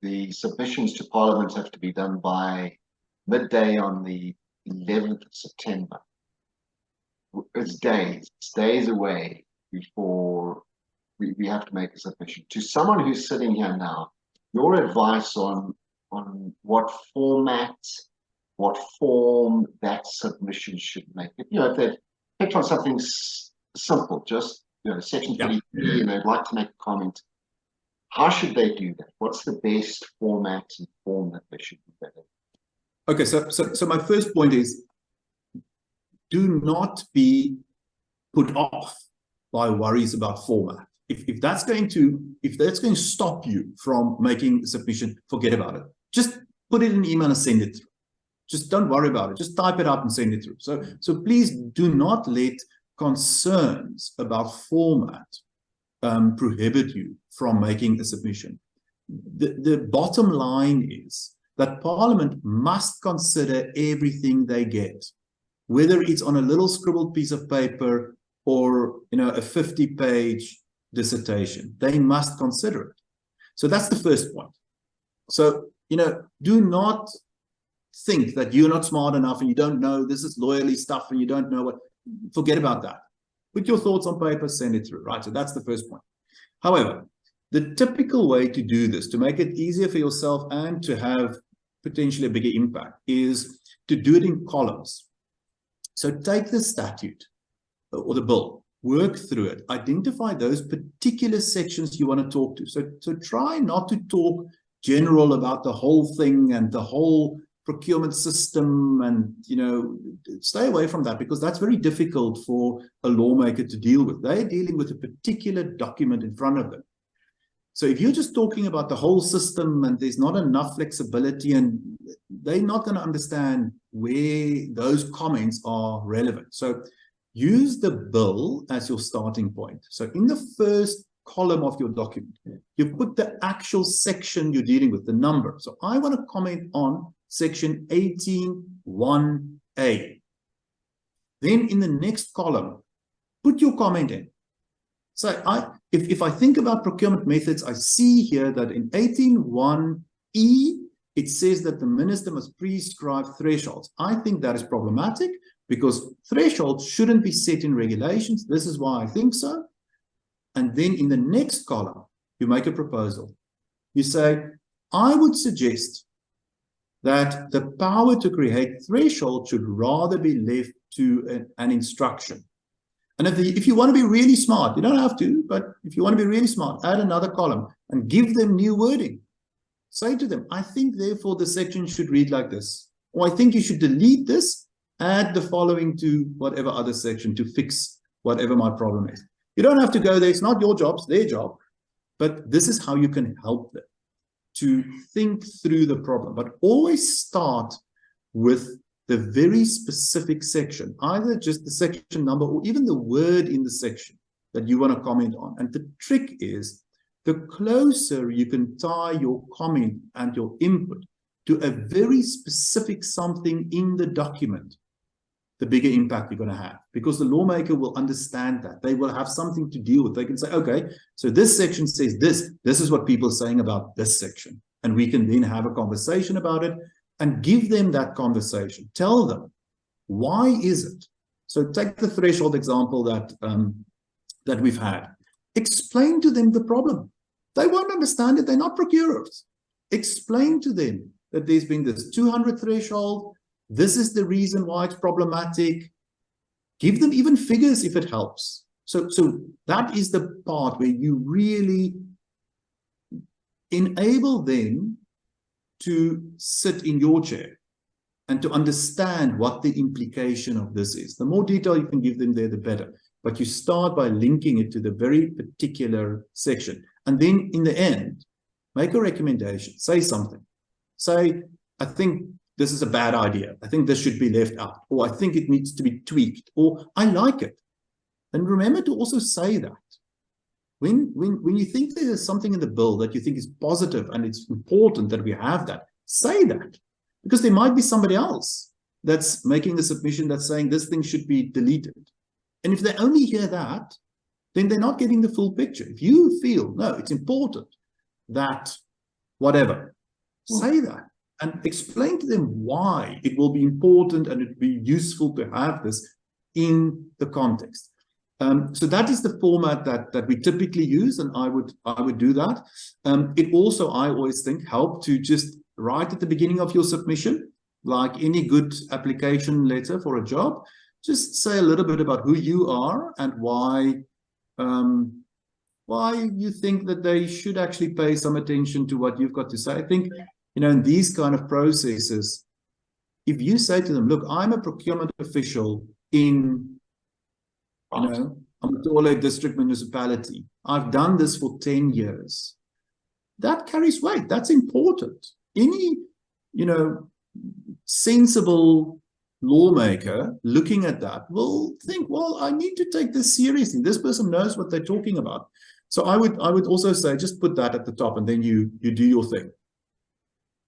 the submissions to Parliament have to be done by midday on the 11th of September. It's days away before we have to make a submission. To someone who's sitting here now, your advice on what format, what form that submission should make. If they've picked on something simple, just section 33, and they'd like to make a comment, how should they do that? What's the best format and form that they should do that in? Okay, so my first point is, do not be put off by worries about format. If that's going to stop you from making a submission, forget about it. Just put it in an email and send it through. Just don't worry about it. Just type it up and send it through. So please do not let concerns about format prohibit you from making a submission. The bottom line is that Parliament must consider everything they get, whether it's on a little scribbled piece of paper or a 50-page dissertation. They must consider it. So that's the first point. So do not think that you're not smart enough and you don't know this is lawyerly stuff and you don't know what. Forget about that. Put your thoughts on paper, send it through, right? So that's the first point. However, the typical way to do this, to make it easier for yourself and to have potentially a bigger impact, is to do it in columns. So take the statute or the bill, work through it, identify those particular sections you want to talk to. So try not to talk general about the whole thing and the whole procurement system, and stay away from that, because that's very difficult for a lawmaker to deal with. They're dealing with a particular document in front of them. So if you're just talking about the whole system and there's not enough flexibility, and they're not going to understand where those comments are relevant. So use the bill as your starting point. So in the first column of your document, you put the actual section you're dealing with, the number. So I want to comment on section 18(1)(a). Then in the next column, put your comment in. So if I think about procurement methods, I see here that in 18(1)(e), it says that the minister must prescribe thresholds. I think that is problematic, because thresholds shouldn't be set in regulations. This is why I think so. And then in the next column, you make a proposal. You say, I would suggest that the power to create thresholds should rather be left to an instruction. And if you want to be really smart, you don't have to, but if you want to be really smart, add another column and give them new wording. Say to them, I think therefore the section should read like this. Or I think you should delete this, add the following to whatever other section to fix whatever my problem is. You don't have to go there. It's not your job, it's their job. But this is how you can help them to think through the problem. But always start with the very specific section, either just the section number or even the word in the section that you want to comment on. And the trick is, the closer you can tie your comment and your input to a very specific something in the document, the bigger impact you're going to have, because the lawmaker will understand that. They will have something to deal with. They can say, okay, so this section says this. This is what people are saying about this section. And we can then have a conversation about it and give them that conversation. Tell them, why is it? So take the threshold example that we've had. Explain to them the problem. They won't understand it. They're not procurers. Explain to them that there's been this 200 threshold. This is the reason why it's problematic. Give them even figures if it helps. So that is the part where you really enable them to sit in your chair and to understand what the implication of this is. The more detail you can give them there, the better. But you start by linking it to the very particular section. And then in the end, make a recommendation. Say something. Say, I think this is a bad idea. I think this should be left out. Or I think it needs to be tweaked. Or I like it. And remember to also say that. When you think there's something in the bill that you think is positive and it's important that we have that, say that. Because there might be somebody else that's making the submission that's saying this thing should be deleted. And if they only hear that, then they're not getting the full picture. If you feel, no, it's important that whatever. Say that and explain to them why it will be important and it will be useful to have this in the context. So that is the format that we typically use, and I would do that. It also, I always think, help to just right at the beginning of your submission, like any good application letter for a job, just say a little bit about who you are and why you think that they should actually pay some attention to what you've got to say. I think, in these kind of processes, if you say to them, look, I'm a procurement official in, Amatole District Municipality. I've done this for 10 years. That carries weight. That's important. Any, sensible lawmaker looking at that will think, well, I need to take this seriously. This person knows what they're talking about. So I would also say, just put that at the top, and then you do your thing.